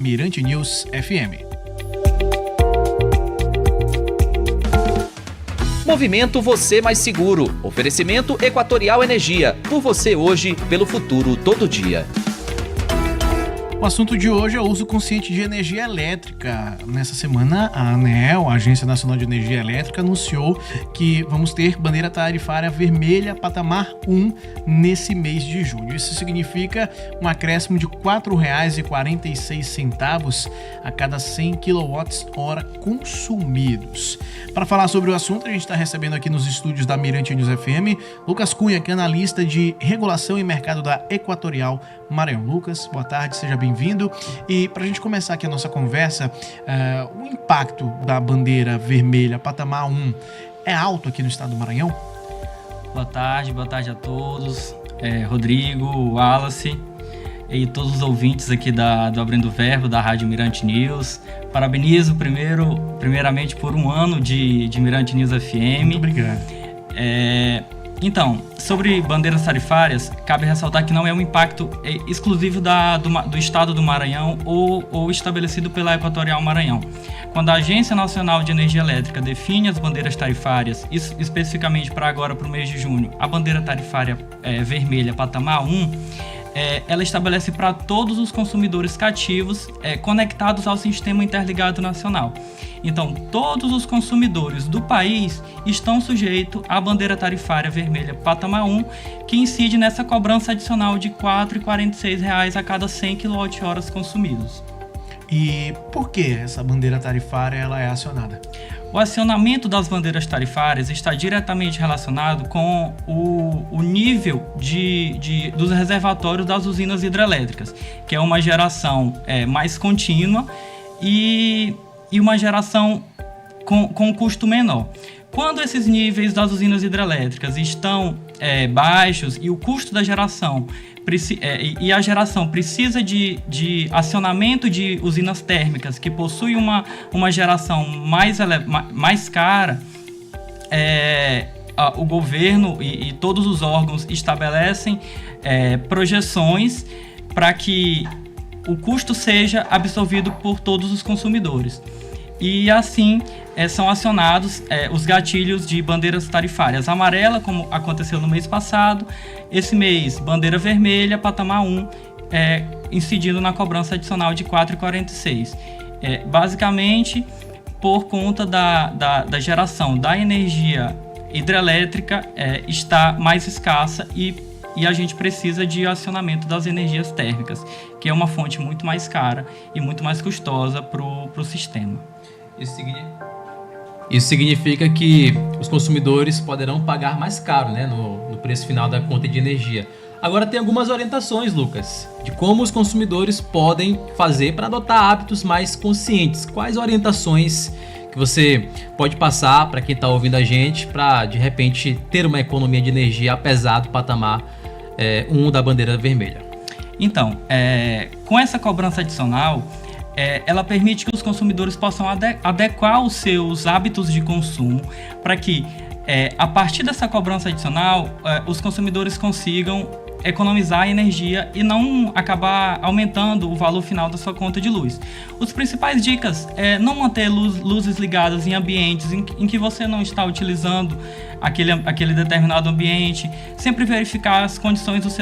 Mirante News FM. Movimento Você Mais Seguro. Oferecimento Equatorial Energia. Por você hoje, pelo futuro todo dia. O assunto de hoje é o uso consciente de energia elétrica. Nessa semana, a ANEEL, a Agência Nacional de Energia Elétrica, anunciou que vamos ter bandeira tarifária vermelha patamar 1 nesse mês de junho. Isso significa um acréscimo de R$ 4,46 a cada 100 kWh consumidos. Para falar sobre o assunto, a gente está recebendo aqui nos estúdios da Mirante News FM, Lucas Cunha, que é analista de regulação e mercado da Equatorial Maranhão. Lucas, boa tarde, seja bem-vindo. E para a gente começar aqui a nossa conversa, o impacto da bandeira vermelha patamar 1 é alto aqui no estado do Maranhão? Boa tarde a todos, Rodrigo, Wallace e todos os ouvintes aqui do Abrindo Verbo, da Rádio Mirante News. Parabenizo primeiramente por um ano de Mirante News FM. Muito obrigado. Então, sobre bandeiras tarifárias, cabe ressaltar que não é um impacto exclusivo do estado do Maranhão ou estabelecido pela Equatorial Maranhão. Quando a Agência Nacional de Energia Elétrica define as bandeiras tarifárias, especificamente para agora, para o mês de junho, a bandeira tarifária vermelha patamar 1, ela estabelece para todos os consumidores cativos conectados ao Sistema Interligado Nacional. Então, todos os consumidores do país estão sujeitos à bandeira tarifária vermelha patamar 1, que incide nessa cobrança adicional de R$ 4,46 a cada 100 kWh consumidos. E por que essa bandeira tarifária ela é acionada? O acionamento das bandeiras tarifárias está diretamente relacionado com o nível dos reservatórios das usinas hidrelétricas, que é uma geração mais contínua e uma geração com custo menor. Quando esses níveis das usinas hidrelétricas estão baixos e o custo da geração e a geração precisa de acionamento de usinas térmicas que possuem uma geração mais cara, o governo e todos os órgãos estabelecem projeções para que o custo seja absorvido por todos os consumidores. E assim são acionados os gatilhos de bandeiras tarifárias amarela, como aconteceu no mês passado. Esse mês, bandeira vermelha, patamar 1, incidindo na cobrança adicional de R$ 4,46. Basicamente, por conta da geração da energia hidrelétrica está mais escassa e a gente precisa de acionamento das energias térmicas, que é uma fonte muito mais cara e muito mais custosa para o sistema. Isso significa que os consumidores poderão pagar mais caro, né, no preço final da conta de energia. Agora tem algumas orientações, Lucas, de como os consumidores podem fazer para adotar hábitos mais conscientes. Quais orientações que você pode passar para quem está ouvindo a gente para, de repente, ter uma economia de energia apesar do patamar 1 da bandeira vermelha? Então, com essa cobrança adicional, ela permite que os consumidores possam adequar os seus hábitos de consumo para que, a partir dessa cobrança adicional, os consumidores consigam economizar energia e não acabar aumentando o valor final da sua conta de luz. As principais dicas é não manter luzes ligadas em ambientes em que você não está utilizando aquele determinado ambiente, sempre verificar as condições dos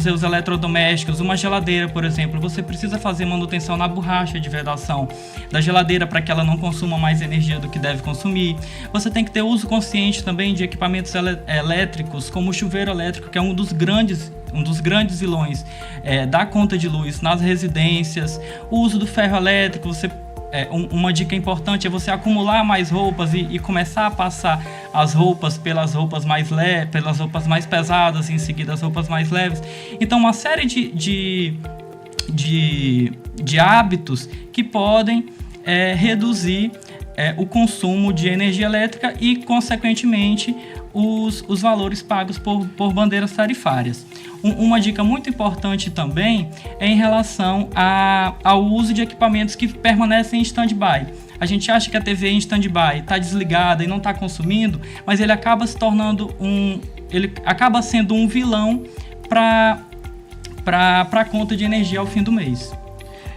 seus eletrodomésticos. Uma geladeira, por exemplo, você precisa fazer manutenção na borracha de vedação da geladeira para que ela não consuma mais energia do que deve consumir. Você tem que ter uso consciente também de equipamentos elétricos, como o chuveiro elétrico, que é um dos grandes vilões da conta de luz nas residências. O uso do ferro elétrico, uma dica importante é você acumular mais roupas e começar a passar as roupas pelas roupas mais leves, pelas roupas mais pesadas e em seguida as roupas mais leves. Então, uma série de hábitos que podem reduzir o consumo de energia elétrica e, consequentemente, os valores pagos por bandeiras tarifárias. Uma dica muito importante também é em relação ao uso de equipamentos que permanecem em stand-by. A gente acha que a TV em stand-by está desligada e não está consumindo, mas ele acaba sendo um vilão para a conta de energia ao fim do mês.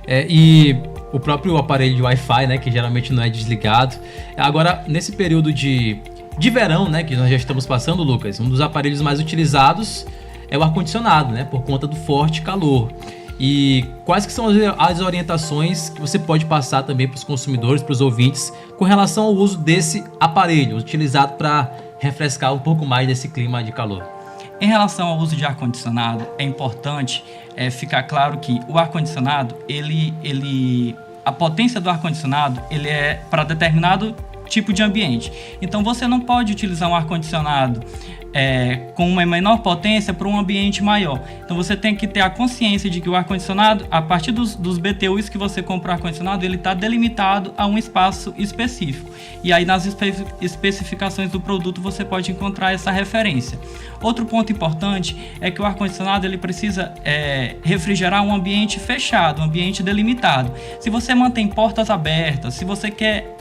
E o próprio aparelho de Wi-Fi, né, que geralmente não é desligado. Agora, nesse período de verão, né, que nós já estamos passando, Lucas, um dos aparelhos mais utilizados é o ar-condicionado, né, por conta do forte calor. E quais que são as orientações que você pode passar também para os consumidores, para os ouvintes, com relação ao uso desse aparelho utilizado para refrescar um pouco mais desse clima de calor? Em relação ao uso de ar-condicionado, é importante ficar claro que o ar-condicionado, a potência do ar-condicionado, ele é para determinado tipo de ambiente. Então você não pode utilizar um ar-condicionado com uma menor potência para um ambiente maior. Então você tem que ter a consciência de que o ar-condicionado, a partir dos BTUs que você compra o ar-condicionado, ele está delimitado a um espaço específico. E aí nas especificações do produto você pode encontrar essa referência. Outro ponto importante é que o ar-condicionado ele precisa refrigerar um ambiente fechado, um ambiente delimitado. Se você mantém portas abertas, se você quer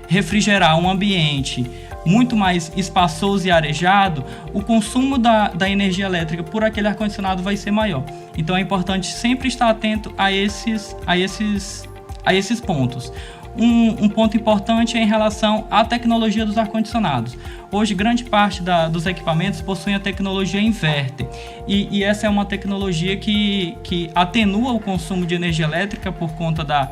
refrigerar um ambiente muito mais espaçoso e arejado, o consumo da energia elétrica por aquele ar-condicionado vai ser maior. Então é importante sempre estar atento a esses pontos. Um ponto importante é em relação à tecnologia dos ar-condicionados. Hoje, grande parte dos equipamentos possuem a tecnologia inverter. E essa é uma tecnologia que atenua o consumo de energia elétrica por conta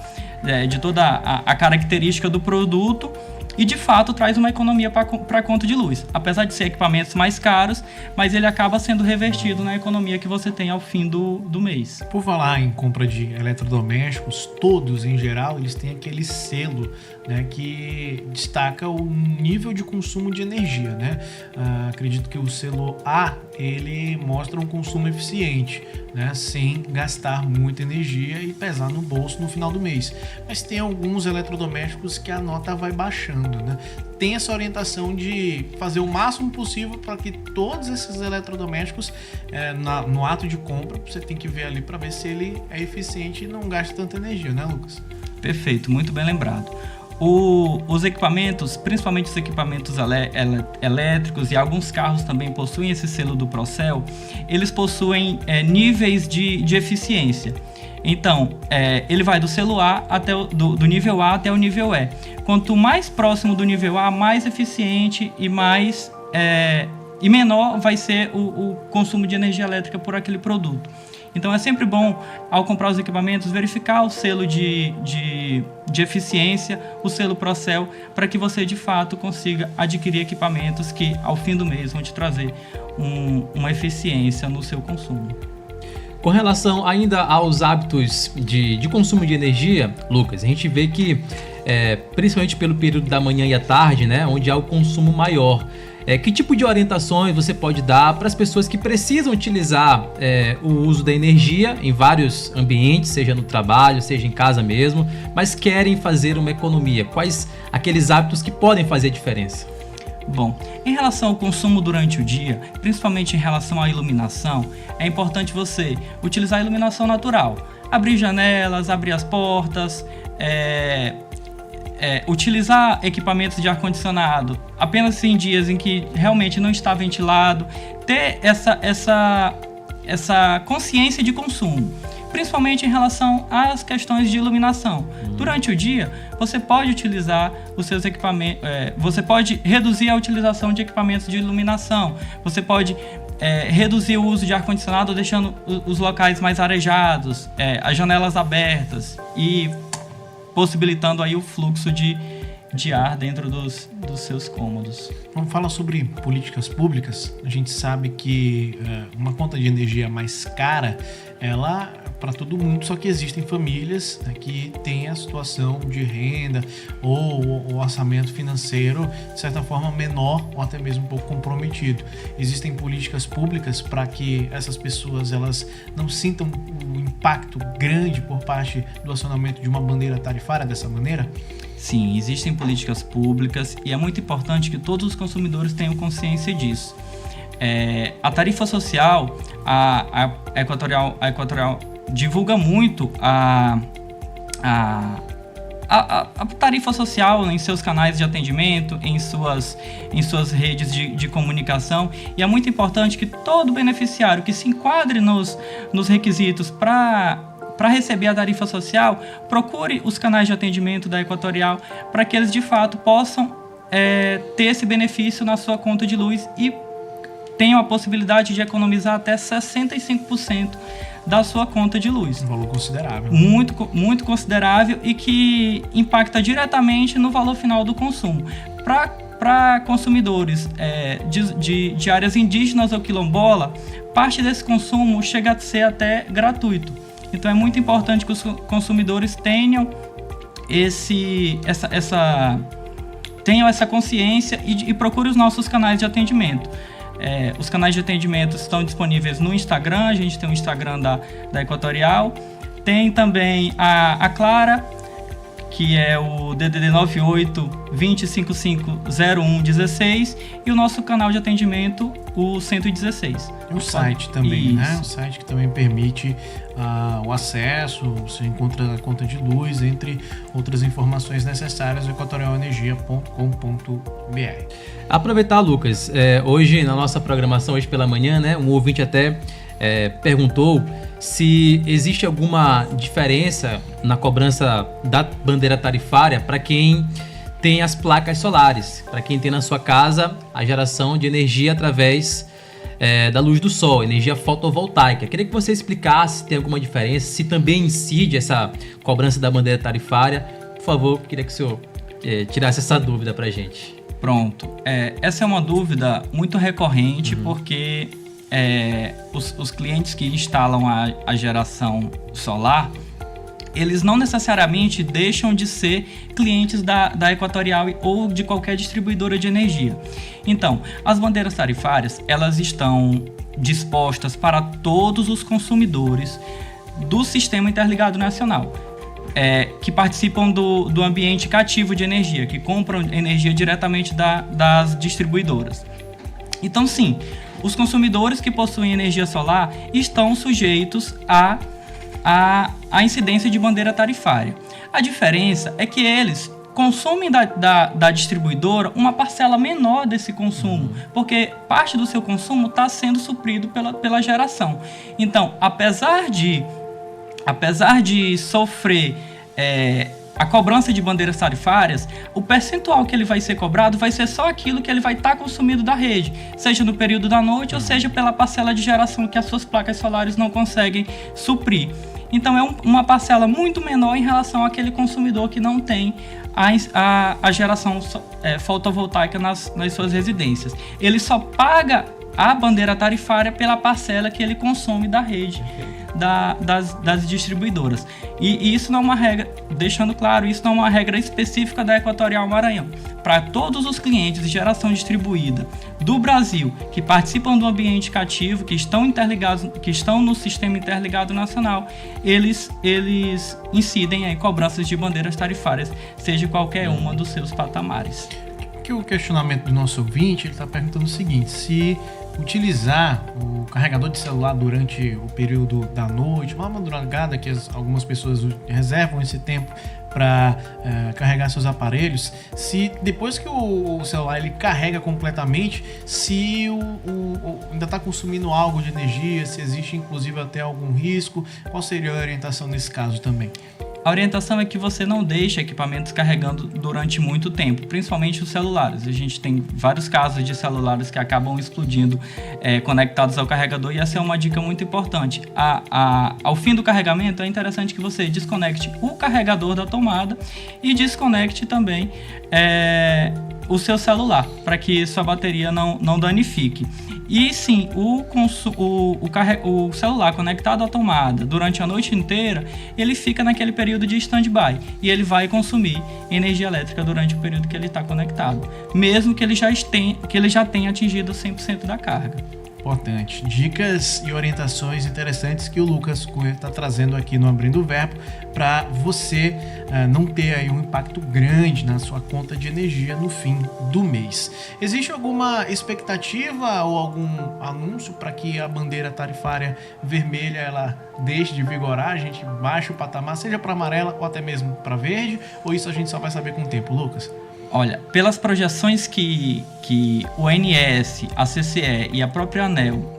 de toda a característica do produto, e de fato traz uma economia para a conta de luz. Apesar de ser equipamentos mais caros, mas ele acaba sendo revertido na economia que você tem ao fim do mês. Por falar em compra de eletrodomésticos, todos em geral, eles têm aquele selo, né, que destaca o nível de consumo de energia, né? Acredito que o selo A, ele mostra um consumo eficiente, né, sem gastar muita energia e pesar no bolso no final do mês. Mas tem alguns eletrodomésticos que a nota vai baixando, né? Tem essa orientação de fazer o máximo possível para que todos esses eletrodomésticos, no ato de compra, você tem que ver ali para ver se ele é eficiente e não gasta tanta energia, né, Lucas? Perfeito, muito bem lembrado. Os equipamentos, principalmente os equipamentos elétricos, e alguns carros também possuem esse selo do Procel, eles possuem níveis de eficiência. Então, ele vai do selo A do nível A até o nível E. Quanto mais próximo do nível A, mais eficiente e menor vai ser o consumo de energia elétrica por aquele produto. Então é sempre bom, ao comprar os equipamentos, verificar o selo de eficiência, o selo Procel, para que você de fato consiga adquirir equipamentos que ao fim do mês vão te trazer uma eficiência no seu consumo. Com relação ainda aos hábitos de consumo de energia, Lucas, a gente vê que, principalmente pelo período da manhã e à tarde, né, onde há o consumo maior, que tipo de orientações você pode dar para as pessoas que precisam utilizar o uso da energia em vários ambientes, seja no trabalho, seja em casa mesmo, mas querem fazer uma economia? Quais aqueles hábitos que podem fazer a diferença? Bom, em relação ao consumo durante o dia, principalmente em relação à iluminação, é importante você utilizar a iluminação natural. Abrir janelas, abrir as portas, utilizar equipamentos de ar-condicionado apenas em dias em que realmente não está ventilado, ter essa consciência de consumo, principalmente em relação às questões de iluminação. Durante o dia, você pode utilizar os seus equipamentos, você pode reduzir a utilização de equipamentos de iluminação, você pode reduzir o uso de ar-condicionado deixando os locais mais arejados, as janelas abertas e possibilitando aí o fluxo de ar dentro dos seus cômodos. Vamos falar sobre políticas públicas. A gente sabe que uma conta de energia mais cara, ela para todo mundo, só que existem famílias, né, que têm a situação de renda ou o orçamento financeiro, de certa forma, menor ou até mesmo um pouco comprometido. Existem políticas públicas para que essas pessoas elas não sintam o impacto grande por parte do acionamento de uma bandeira tarifária dessa maneira? Sim, existem políticas públicas e é muito importante que todos os consumidores tenham consciência disso. A tarifa social, a Equatorial divulga muito a tarifa social em seus canais de atendimento, em suas redes de comunicação, e é muito importante que todo beneficiário que se enquadre nos requisitos para para receber a tarifa social, procure os canais de atendimento da Equatorial para que eles de fato possam ter esse benefício na sua conta de luz e tenham a possibilidade de economizar até 65% da sua conta de luz. Um valor considerável. Muito, muito considerável e que impacta diretamente no valor final do consumo. Para consumidores de áreas indígenas ou quilombola, parte desse consumo chega a ser até gratuito. Então é muito importante que os consumidores tenham essa consciência e procure os nossos canais de atendimento. Os canais de atendimento estão disponíveis no Instagram, a gente tem o Instagram da Equatorial, tem também a Clara, que é o DDD 98 2055 0116, e o nosso canal de atendimento, o 116. E o site também, né? Isso. O site que também permite o acesso, você encontra a conta de luz, entre outras informações necessárias, equatorialenergia.com.br. Aproveitar, Lucas, hoje na nossa programação, hoje pela manhã, né, um ouvinte até perguntou se existe alguma diferença na cobrança da bandeira tarifária para quem tem as placas solares, para quem tem na sua casa a geração de energia através da luz do sol, energia fotovoltaica. Queria que você explicasse se tem alguma diferença, se também incide essa cobrança da bandeira tarifária. Por favor, queria que o senhor tirasse essa dúvida para a gente. Pronto. Essa é uma dúvida muito recorrente, porque os clientes que instalam a geração solar, eles não necessariamente deixam de ser clientes da Equatorial ou de qualquer distribuidora de energia. Então, as bandeiras tarifárias, elas estão dispostas para todos os consumidores do Sistema Interligado Nacional, que participam do ambiente cativo de energia, que compram energia diretamente das distribuidoras. Então, sim, os consumidores que possuem energia solar estão sujeitos à incidência de bandeira tarifária. A diferença é que eles consomem da distribuidora uma parcela menor desse consumo, porque parte do seu consumo está sendo suprido pela geração. Então, apesar de sofrer a cobrança de bandeiras tarifárias, o percentual que ele vai ser cobrado vai ser só aquilo que ele vai estar consumindo da rede, seja no período da noite ou seja pela parcela de geração que as suas placas solares não conseguem suprir. Então é uma parcela muito menor em relação àquele consumidor que não tem a geração fotovoltaica nas suas residências. Ele só paga a bandeira tarifária pela parcela que ele consome da rede das distribuidoras. E isso não é uma regra, deixando claro, isso não é uma regra específica da Equatorial Maranhão. Para todos os clientes de geração distribuída do Brasil que participam do ambiente cativo, que estão interligados, que estão no Sistema Interligado Nacional, eles incidem em cobranças de bandeiras tarifárias, seja qualquer uma dos seus patamares. Que o questionamento do nosso ouvinte, ele está perguntando o seguinte: se utilizar o carregador de celular durante o período da noite, uma madrugada que algumas pessoas reservam esse tempo para carregar seus aparelhos, se depois que o celular ele carrega completamente, se ainda está consumindo algo de energia, se existe inclusive até algum risco, qual seria a orientação nesse caso também? A orientação é que você não deixe equipamentos carregando durante muito tempo, principalmente os celulares. A gente tem vários casos de celulares que acabam explodindo conectados ao carregador, e essa é uma dica muito importante. Ao fim do carregamento, é interessante que você desconecte o carregador da tomada e desconecte também o seu celular, para que sua bateria não danifique. E sim, o celular conectado à tomada durante a noite inteira, ele fica naquele período de stand-by e ele vai consumir energia elétrica durante o período que ele está conectado, mesmo que ele já tenha atingido 100% da carga. Importante. Dicas e orientações interessantes que o Lucas Cunha está trazendo aqui no Abrindo o Verbo para você não ter aí um impacto grande na sua conta de energia no fim do mês. Existe alguma expectativa ou algum anúncio para que a bandeira tarifária vermelha ela deixe de vigorar, a gente baixe o patamar, seja para amarela ou até mesmo para verde, ou isso a gente só vai saber com o tempo, Lucas? Olha, pelas projeções que o ONS, a CCE e a própria ANEEL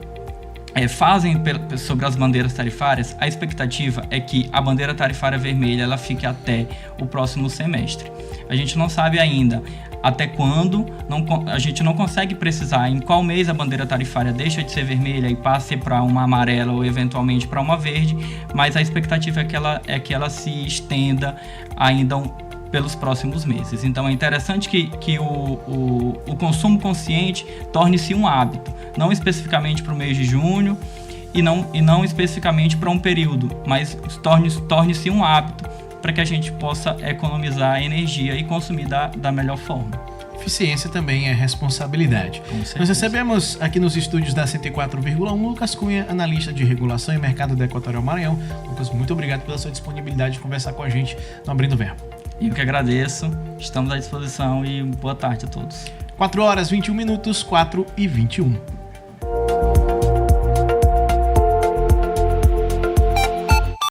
fazem sobre as bandeiras tarifárias, a expectativa é que a bandeira tarifária vermelha ela fique até o próximo semestre. A gente não sabe ainda até quando, a gente não consegue precisar em qual mês a bandeira tarifária deixa de ser vermelha e passe para uma amarela ou eventualmente para uma verde, mas a expectativa é que ela se estenda ainda pelos próximos meses. Então é interessante que o consumo consciente torne-se um hábito, não especificamente para o mês de junho e não especificamente para um período, mas torne-se um hábito para que a gente possa economizar energia e consumir da melhor forma. Eficiência também é responsabilidade. Nós recebemos aqui nos estúdios da 104,1 Lucas Cunha, analista de regulação e mercado da Equatorial Maranhão. Lucas, muito obrigado pela sua disponibilidade de conversar com a gente no Abrindo Verbo. Eu que agradeço, estamos à disposição e boa tarde a todos. 4 horas 21 minutos, 4h21.